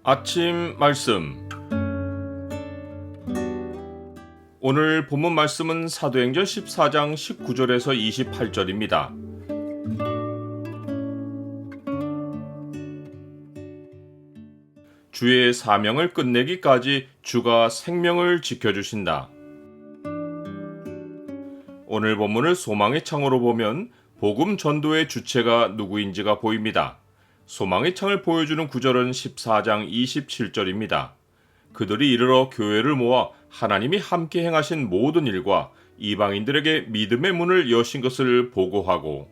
아침 말씀. 오늘 본문 말씀은 사도행전 14장 19절에서 28절입니다. 주의 사명을 끝내기까지 주가 생명을 지켜주신다. 오늘 본문을 소망의 창으로 보면 복음 전도의 주체가 누구인지가 보입니다. 소망의 창을 보여주는 구절은 14장 27절입니다. 그들이 이르러 교회를 모아 하나님이 함께 행하신 모든 일과 이방인들에게 믿음의 문을 여신 것을 보고하고,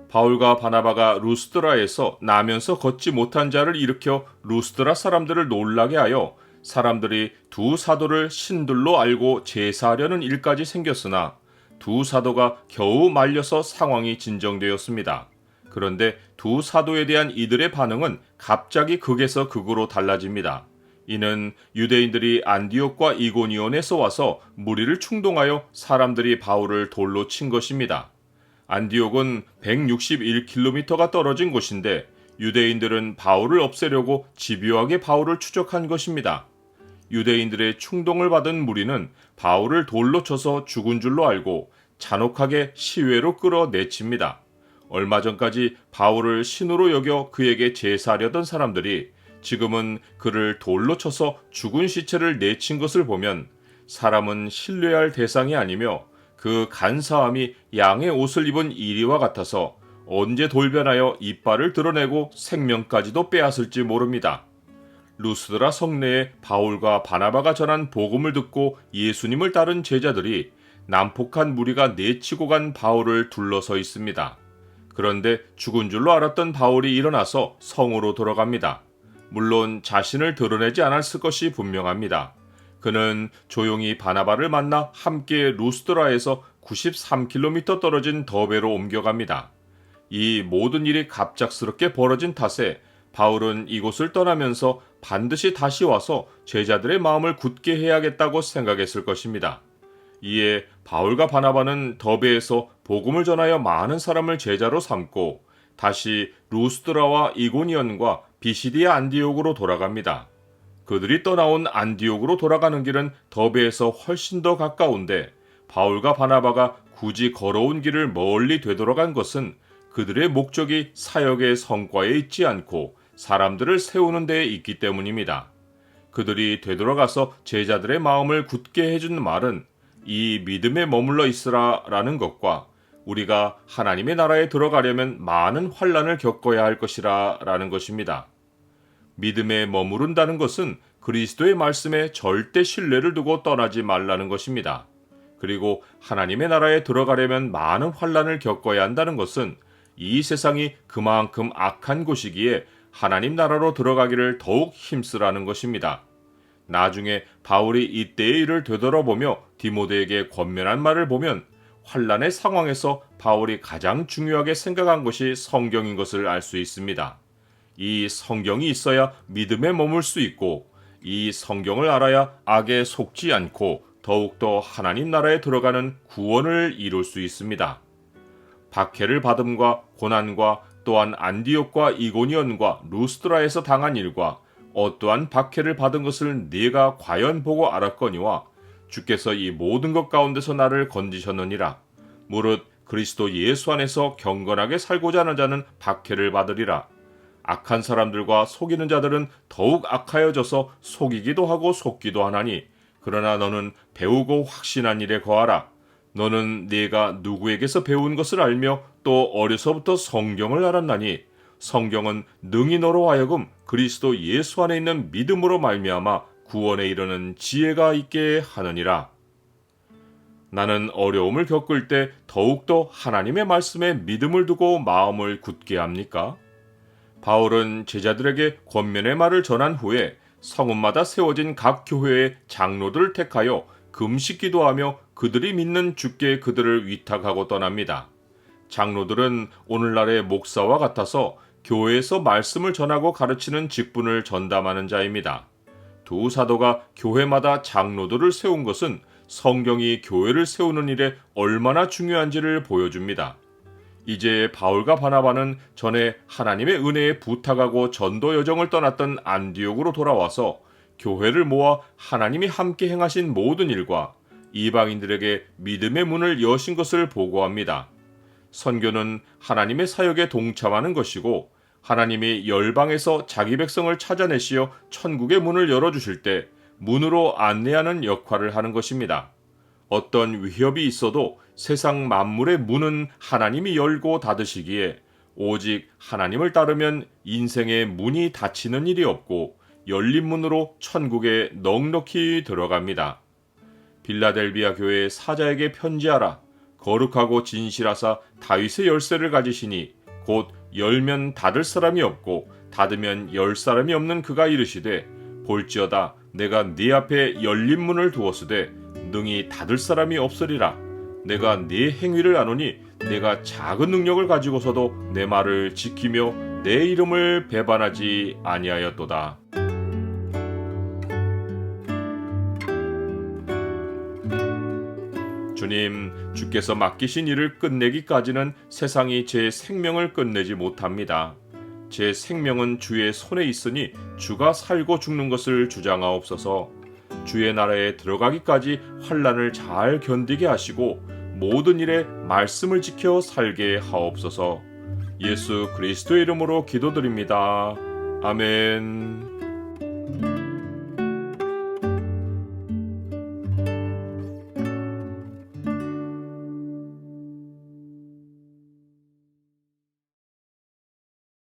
바울과 바나바가 루스드라에서 나면서 걷지 못한 자를 일으켜 루스드라 사람들을 놀라게 하여 사람들이 두 사도를 신들로 알고 제사하려는 일까지 생겼으나 두 사도가 겨우 말려서 상황이 진정되었습니다. 그런데 두 사도에 대한 이들의 반응은 갑자기 극에서 극으로 달라집니다. 이는 유대인들이 안디옥과 이고니온에서 와서 무리를 충동하여 사람들이 바울을 돌로 친 것입니다. 안디옥은 161km가 떨어진 곳인데 유대인들은 바울을 없애려고 집요하게 바울을 추적한 것입니다. 유대인들의 충동을 받은 무리는 바울을 돌로 쳐서 죽은 줄로 알고 잔혹하게 시외로 끌어내칩니다. 얼마 전까지 바울을 신으로 여겨 그에게 제사하려던 사람들이 지금은 그를 돌로 쳐서 죽은 시체를 내친 것을 보면 사람은 신뢰할 대상이 아니며 그 간사함이 양의 옷을 입은 이리와 같아서 언제 돌변하여 이빨을 드러내고 생명까지도 빼앗을지 모릅니다. 루스드라 성내에 바울과 바나바가 전한 복음을 듣고 예수님을 따른 제자들이 난폭한 무리가 내치고 간 바울을 둘러서 있습니다. 그런데 죽은 줄로 알았던 바울이 일어나서 성으로 돌아갑니다. 물론 자신을 드러내지 않았을 것이 분명합니다. 그는 조용히 바나바를 만나 함께 루스드라에서 93km 떨어진 더베로 옮겨갑니다. 이 모든 일이 갑작스럽게 벌어진 탓에 바울은 이곳을 떠나면서 반드시 다시 와서 제자들의 마음을 굳게 해야겠다고 생각했을 것입니다. 이에 바울과 바나바는 더베에서 복음을 전하여 많은 사람을 제자로 삼고 다시 루스드라와 이고니온과 비시디아 안디옥으로 돌아갑니다. 그들이 떠나온 안디옥으로 돌아가는 길은 더베에서 훨씬 더 가까운데 바울과 바나바가 굳이 걸어온 길을 멀리 되돌아간 것은 그들의 목적이 사역의 성과에 있지 않고 사람들을 세우는 데에 있기 때문입니다. 그들이 되돌아가서 제자들의 마음을 굳게 해준 말은 이 믿음에 머물러 있으라 라는 것과 우리가 하나님의 나라에 들어가려면 많은 환난을 겪어야 할 것이라 라는 것입니다. 믿음에 머무른다는 것은 그리스도의 말씀에 절대 신뢰를 두고 떠나지 말라는 것입니다. 그리고 하나님의 나라에 들어가려면 많은 환난을 겪어야 한다는 것은 이 세상이 그만큼 악한 곳이기에 하나님 나라로 들어가기를 더욱 힘쓰라는 것입니다. 나중에 바울이 이때의 일을 되돌아보며 디모데에게 권면한 말을 보면 환난의 상황에서 바울이 가장 중요하게 생각한 것이 성경인 것을 알 수 있습니다. 이 성경이 있어야 믿음에 머물 수 있고 이 성경을 알아야 악에 속지 않고 더욱더 하나님 나라에 들어가는 구원을 이룰 수 있습니다. 박해를 받음과 고난과 또한 안디옥과 이고니온과 루스드라에서 당한 일과 어떠한 박해를 받은 것을 네가 과연 보고 알았거니와 주께서 이 모든 것 가운데서 나를 건지셨느니라. 무릇 그리스도 예수 안에서 경건하게 살고자 하는 자는 박해를 받으리라. 악한 사람들과 속이는 자들은 더욱 악하여져서 속이기도 하고 속기도 하나니 그러나 너는 배우고 확신한 일에 거하라. 너는 네가 누구에게서 배운 것을 알며 또 어려서부터 성경을 알았나니 성경은 능히 너로 하여금 그리스도 예수 안에 있는 믿음으로 말미암아 구원에 이르는 지혜가 있게 하느니라. 나는 어려움을 겪을 때 더욱더 하나님의 말씀에 믿음을 두고 마음을 굳게 합니까? 바울은 제자들에게 권면의 말을 전한 후에 성읍마다 세워진 각 교회의 장로들을 택하여 금식 기도하며 그들이 믿는 주께 그들을 위탁하고 떠납니다. 장로들은 오늘날의 목사와 같아서 교회에서 말씀을 전하고 가르치는 직분을 전담하는 자입니다. 두 사도가 교회마다 장로들을 세운 것은 성경이 교회를 세우는 일에 얼마나 중요한지를 보여줍니다. 이제 바울과 바나바는 전에 하나님의 은혜에 부탁하고 전도 여정을 떠났던 안디옥으로 돌아와서 교회를 모아 하나님이 함께 행하신 모든 일과 이방인들에게 믿음의 문을 여신 것을 보고합니다. 선교는 하나님의 사역에 동참하는 것이고, 하나님이 열방에서 자기 백성을 찾아내시어 천국의 문을 열어주실 때 문으로 안내하는 역할을 하는 것입니다. 어떤 위협이 있어도 세상 만물의 문은 하나님이 열고 닫으시기에 오직 하나님을 따르면 인생의 문이 닫히는 일이 없고 열린 문으로 천국에 넉넉히 들어갑니다. 빌라델비아 교회 사자에게 편지하라. 거룩하고 진실하사 다윗의 열쇠를 가지시니 곧 열면 닫을 사람이 없고 닫으면 열 사람이 없는 그가 이르시되, 볼지어다 내가 네 앞에 열린 문을 두었으되 능히 닫을 사람이 없으리라. 내가 네 행위를 아노니 내가 작은 능력을 가지고서도 내 말을 지키며 내 이름을 배반하지 아니하였도다. 주님, 주께서 맡기신 일을 끝내기까지는 세상이 제 생명을 끝내지 못합니다. 제 생명은 주의 손에 있으니 주가 살고 죽는 것을 주장하옵소서. 주의 나라에 들어가기까지 환난을 잘 견디게 하시고 모든 일에 말씀을 지켜 살게 하옵소서. 예수 그리스도의 이름으로 기도드립니다. 아멘.